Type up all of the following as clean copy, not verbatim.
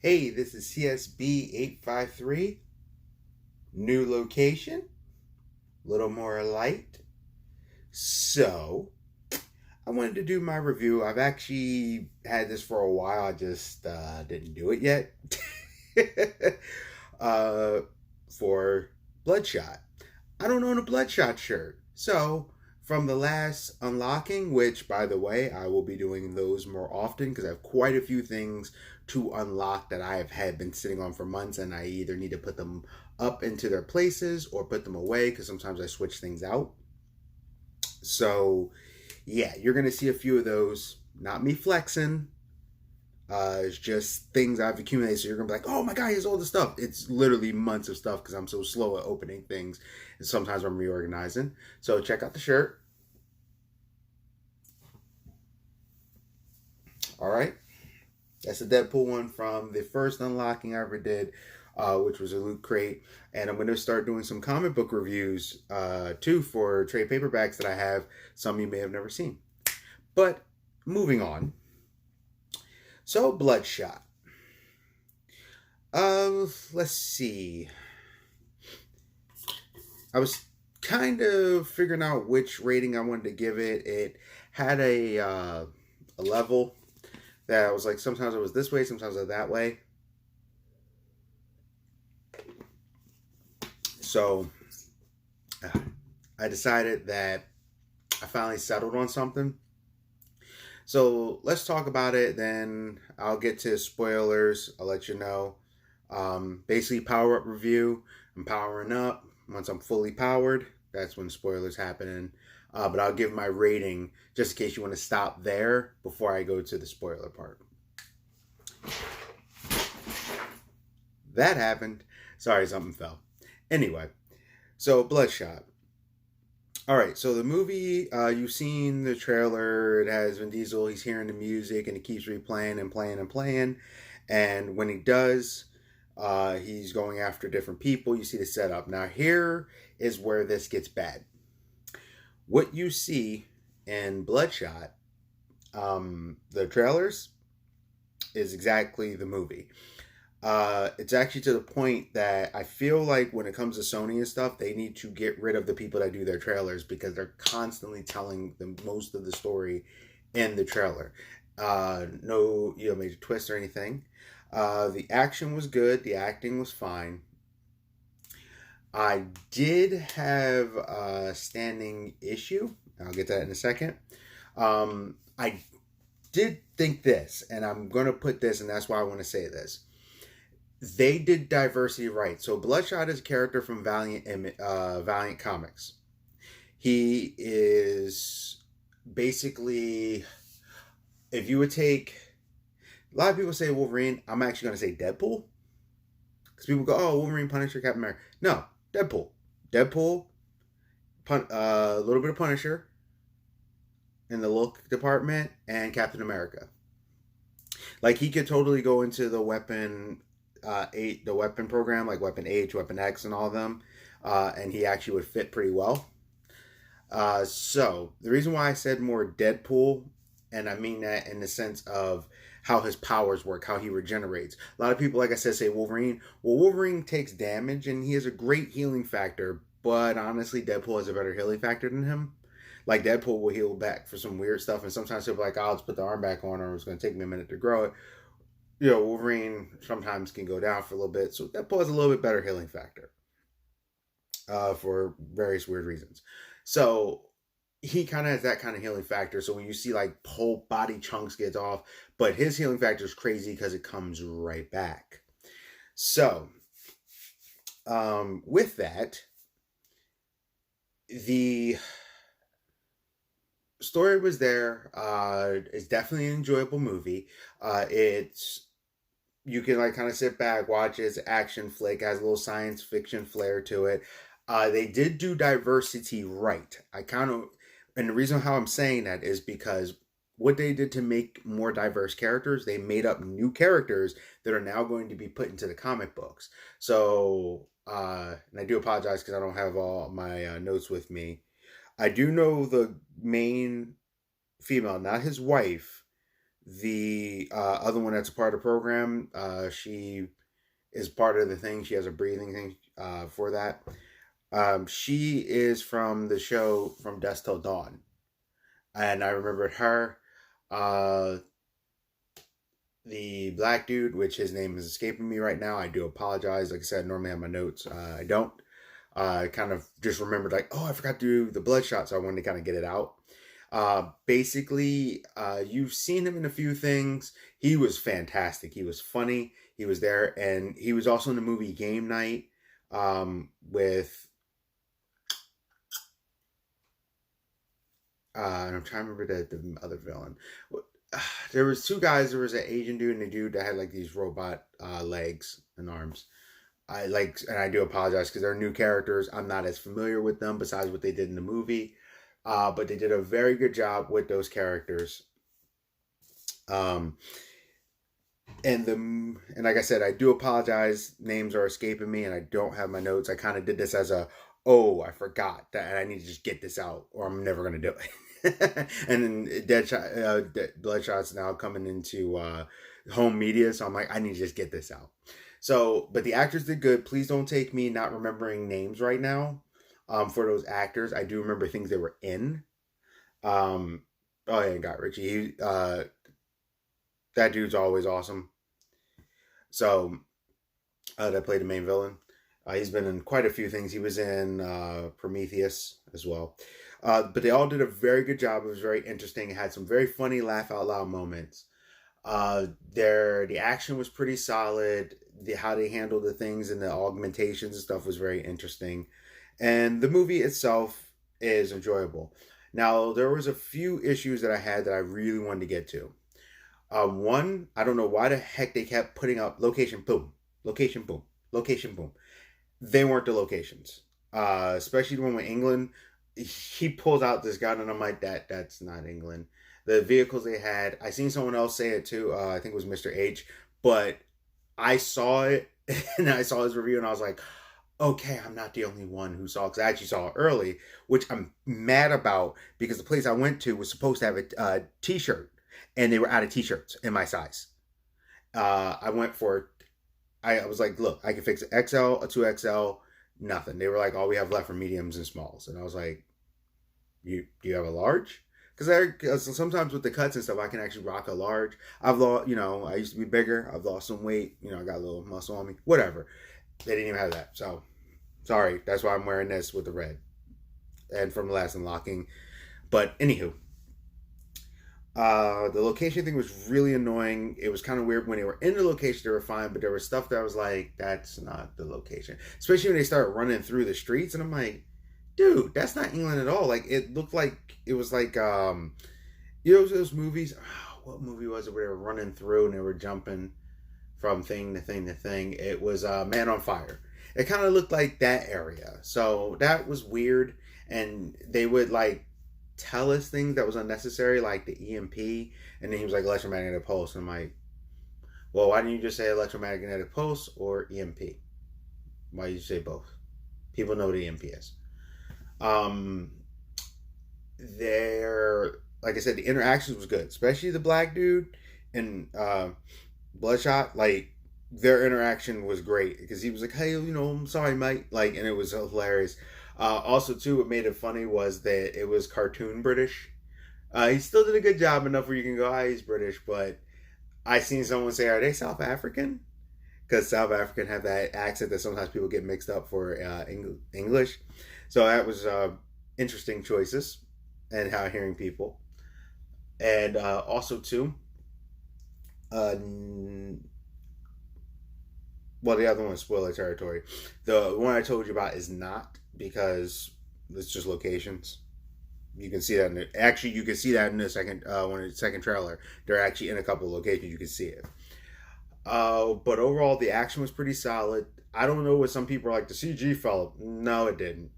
Hey, this is CSB853. New location, little more light. So, I wanted to do my review. I've actually had this for a while. I just didn't do it yet. uh, for Bloodshot. I don't own a Bloodshot shirt. So, from the last unlocking, which by the way, I will be doing those more often because I have quite a few things to unlock that I have had been sitting on for months, and I either need to put them up into their places or put them away because sometimes I switch things out. So, yeah, you're going to see a few of those. Not me flexing. It's just things I've accumulated. So you're gonna be like, "Oh my god, he has all the stuff." It's literally months of stuff because I'm so slow at opening things, and sometimes I'm reorganizing. So check out the shirt. All right, that's the Deadpool one from the first unlocking I ever did, which was a loot crate. And I'm gonna start doing some comic book reviews too for trade paperbacks that I have. Some you may have never seen. But moving on. So Bloodshot. Let's see. I was kind of figuring out which rating I wanted to give it. It had a level that I was like, sometimes it was this way, sometimes it was that way. So I decided that I finally settled on something. So let's talk about it. Then I'll get to spoilers. I'll let you know. Basically, power up review. I'm powering up. Once I'm fully powered, that's when spoilers happen. But I'll give my rating just in case you want to stop there before I go to the spoiler part. That happened. Sorry, something fell. Anyway, so Bloodshot. All right, so the movie, you've seen the trailer. It has Vin Diesel. He's hearing the music, and he keeps replaying and playing and playing. And when he does, he's going after different people. You see the setup. Now, here is where this gets bad. What you see in Bloodshot, the trailers, is exactly the movie. It's actually to the point that I feel like when it comes to Sony and stuff, they need to get rid of the people that do their trailers because they're constantly telling the most of the story in the trailer. No, major twist or anything. The action was good. The acting was fine. I did have a standing issue. I'll get to that in a second. I did think this, and I'm going to put this, and that's why I want to say this. They did diversity right. So Bloodshot is a character from Valiant Comics. He is basically, if you would take, a lot of people say Wolverine. I'm actually going to say Deadpool. Because people go, oh, Wolverine, Punisher, Captain America. No, Deadpool. Deadpool, a little bit of Punisher in the look department, and Captain America. Like, he could totally go into the weapon the weapon program, like Weapon H, Weapon X, and all of them, and he actually would fit pretty well. So the reason why I said more Deadpool, and I mean that in the sense of how his powers work, how he regenerates. A lot of people, like I said, say Wolverine. Well, Wolverine takes damage, and he has a great healing factor, but honestly, Deadpool has a better healing factor than him. Like, Deadpool will heal back for some weird stuff, and sometimes he'll be like, oh, I'll just put the arm back on, or it's going to take me a minute to grow it. Wolverine sometimes can go down for a little bit, so Deadpool has a little bit better healing factor for various weird reasons. So he kind of has that kind of healing factor. So when you see like whole body chunks get off, but his healing factor is crazy because it comes right back. So with that, the story was there. It's definitely an enjoyable movie. It's you can like kind of sit back, watch it. It's action flick, has a little science fiction flair to it. They did do diversity right. And the reason how I'm saying that is because what they did to make more diverse characters, they made up new characters that are now going to be put into the comic books. So, and I do apologize because I don't have all my notes with me. I do know the main female, not his wife, The other one that's a part of the program, she is part of the thing. She has a breathing thing for that. She is from the show From Dusk Till Dawn, and I remembered her. Uh, the black dude, which his name is escaping me right now. I do apologize. Like I said, I normally have my notes. I don't. I kind of just remembered, like, oh, I forgot to do the Bloodshot, so I wanted to kind of get it out. Basically, you've seen him in a few things. He was fantastic. He was funny. He was there, and he was also in the movie Game Night with. I'm trying to remember the other villain. There was two guys. There was an Asian dude and a dude that had like these robot legs and arms. And I do apologize because they're new characters. I'm not as familiar with them besides what they did in the movie. But they did a very good job with those characters. Um, and like I said, I do apologize. Names are escaping me, and I don't have my notes. I kind of did this as a, oh, I forgot that, and I need to just get this out, or I'm never gonna do it. And then Bloodshot's now coming into home media, so I'm like, I need to just get this out. So, but the actors did good. Please don't take me not remembering names right now. For those actors, I do remember things they were in. Oh yeah, got Richie. That dude's always awesome. So that played the main villain. He's been in quite a few things. He was in Prometheus as well. But they all did a very good job. It was very interesting. It had some very funny laugh out loud moments. The action was pretty solid. How they handled the things and the augmentations and stuff was very interesting. And the movie itself is enjoyable. Now, there was a few issues that I had that I really wanted to get to. One, I don't know why the heck they kept putting up location boom, location boom, location boom. They weren't the locations. Especially the one with England. He pulls out this gun and I'm like, that's not England. The vehicles they had, I seen someone else say it too. I think it was Mr. H, but I saw it and I saw his review and I was like, okay, I'm not the only one who saw it, because I actually saw it early, which I'm mad about because the place I went to was supposed to have a t-shirt and they were out of t-shirts in my size. I went for, I was like, look, I can fix an XL, a 2XL, nothing. They were like, all we have left are mediums and smalls. And I was like, do you have a large? Because sometimes with the cuts and stuff, I can actually rock a large. I've lost, I used to be bigger. I've lost some weight. I got a little muscle on me. Whatever. They didn't even have that. So, sorry. That's why I'm wearing this with the red. And from the last unlocking. But, anywho. The location thing was really annoying. It was kind of weird. When they were in the location, they were fine. But there was stuff that was like, that's not the location. Especially when they started running through the streets. And I'm like, dude, that's not England at all. Like, it looked like, it was like, those movies. What movie was it where they were running through and they were jumping from thing to thing to thing? It was Man on Fire. It kind of looked like that area. So that was weird. And they would like tell us things that was unnecessary, like the EMP. And then he was like, electromagnetic pulse. And I'm like, well, why didn't you just say electromagnetic pulse or EMP? Why did you say both? People know what EMP is. There, like I said, the interactions was good, especially the black dude and Bloodshot. Like, their interaction was great because he was like, hey, I'm sorry, mate. Like, and it was hilarious. Also, too, what made it funny was that it was cartoon British. He still did a good job enough where you can go, he's British, but I seen someone say, are they South African? Because South African have that accent that sometimes people get mixed up for English. So that was interesting choices and how hearing people. And also, too, well, the other one is spoiler territory. The one I told you about is not, because it's just locations. You can see that you can see that in the second trailer. They're actually in a couple of locations. You can see it. But overall, the action was pretty solid. I don't know what some people are like, the CG fell. No, it didn't.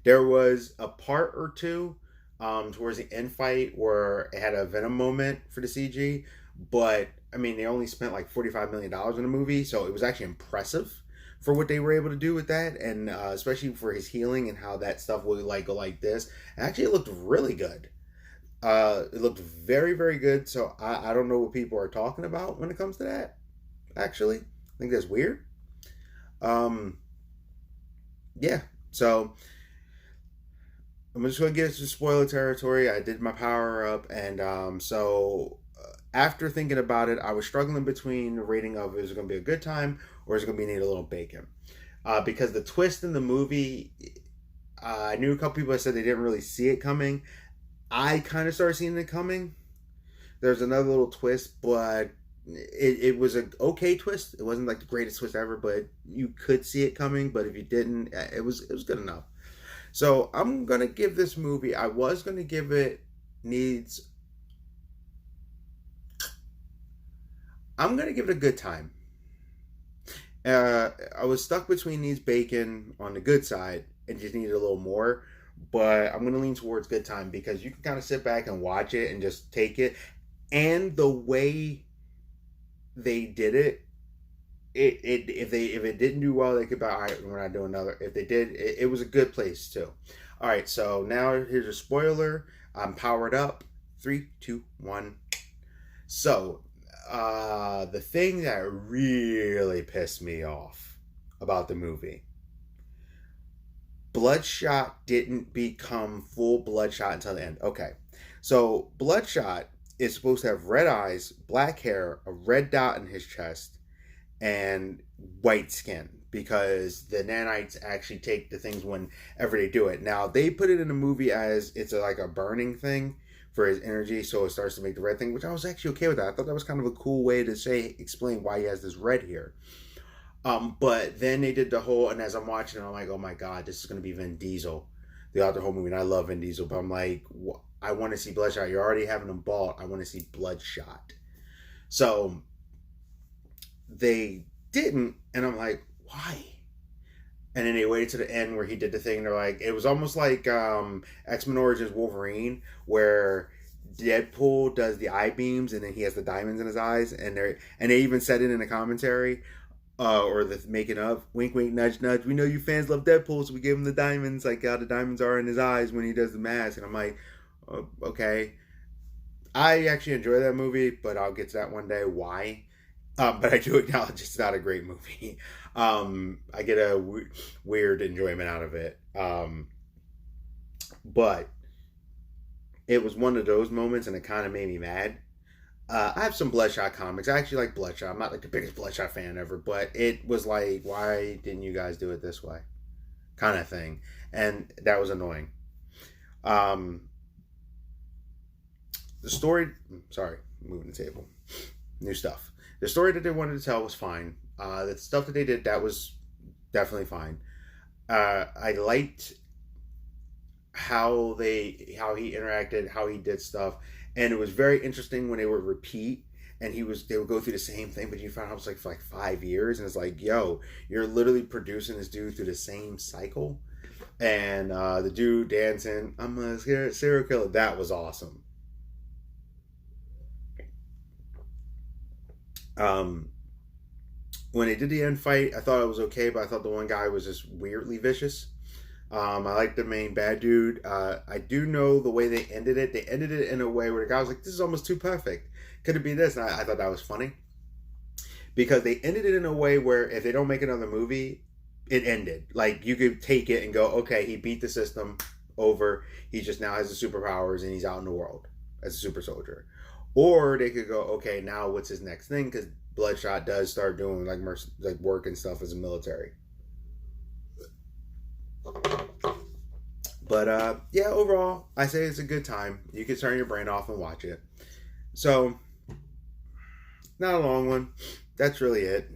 There was a part or two towards the end fight where it had a Venom moment for the CG, but I mean, they only spent like $45 million in the movie, so it was actually impressive for what they were able to do with that, and especially for his healing and how that stuff would like go like this. Actually, it looked really good. It looked very, very good. So I don't know what people are talking about when it comes to that. Actually, I think that's weird. Um, yeah. So I'm just gonna get into spoiler territory. I did my power up, and after thinking about it, I was struggling between the rating of is it gonna be a good time or is it gonna be need a little bacon, because the twist in the movie, I knew a couple people that said they didn't really see it coming. I kind of started seeing it coming. There's another little twist, but it was a okay twist. It wasn't like the greatest twist ever, but you could see it coming. But if you didn't, it was good enough. So I'm gonna give this movie. I was gonna give it needs. I'm gonna give it a good time. I was stuck between these bacon on the good side and just needed a little more. But I'm gonna lean towards good time because you can kind of sit back and watch it and just take it. And the way they did it, if it didn't do well, they could be all right. We're not doing another. If they did, it was a good place too. All right, so now here's a spoiler. I'm powered up. 3, 2, 1. So, the thing that really pissed me off about the movie, Bloodshot didn't become full Bloodshot until the end. Okay, so Bloodshot is supposed to have red eyes, black hair, a red dot in his chest, and white skin because the nanites actually take the things whenever they do it. Now they put it in the movie as it's like a burning thing for his energy, so it starts to make the red thing, which I was actually okay with that. I thought that was kind of a cool way to explain why he has this red here. But then they did the whole, and as I'm watching it, I'm like, oh my god, this is gonna be Vin Diesel throughout the whole movie, and I love Vin Diesel, but I'm like, I want to see Bloodshot. You're already having him bald. I want to see Bloodshot. So they didn't, and I'm like, why? And then they waited to the end where he did the thing. They're like, it was almost like X-Men Origins Wolverine, where Deadpool does the eye beams and then he has the diamonds in his eyes, and they even said it in the commentary, or the making of, wink, wink, nudge, nudge. We know you fans love Deadpool, so we gave him the diamonds, like how the diamonds are in his eyes when he does the mask. And I'm like, okay. I actually enjoy that movie, but I'll get to that one day. Why? But I do acknowledge it's not a great movie. I get a weird enjoyment out of it. But it was one of those moments, and it kind of made me mad. I have some Bloodshot comics. I actually like Bloodshot. I'm not like the biggest Bloodshot fan ever, but it was like, why didn't you guys do it this way? Kind of thing. And that was annoying. Um, the story, sorry, moving the table. New stuff. The story that they wanted to tell was fine. The stuff that they did, that was definitely fine. I liked how he interacted, how he did stuff, and it was very interesting when they would repeat and they would go through the same thing, but you found out it was like for like 5 years, and it's like, yo, you're literally producing this dude through the same cycle. And the dude dancing, I'm a serial killer, that was awesome. Um, when they did the end fight, I thought it was okay, but I thought the one guy was just weirdly vicious. I like the main bad dude. I do know the way they ended it. They ended it in a way where the guy was like, "This is almost too perfect. Could it be this?" And I thought that was funny because they ended it in a way where if they don't make another movie, it ended. Like you could take it and go, "Okay, he beat the system. Over. He just now has the superpowers and he's out in the world as a super soldier." Or they could go, "Okay, now what's his next thing?" Because Bloodshot does start doing like work and stuff as a military. But yeah, overall, I say it's a good time. You can turn your brain off and watch it. So, not a long one. That's really it.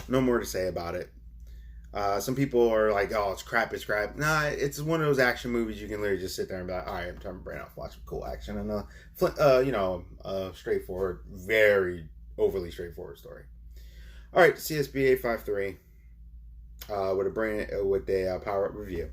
No more to say about it. Some people are like, "Oh, it's crap, it's crap." Nah, it's one of those action movies you can literally just sit there and be like, "All right, I'm turning my brain off, watch some cool action," and straightforward, very overly straightforward story. All right, CSB 853 with a power up review.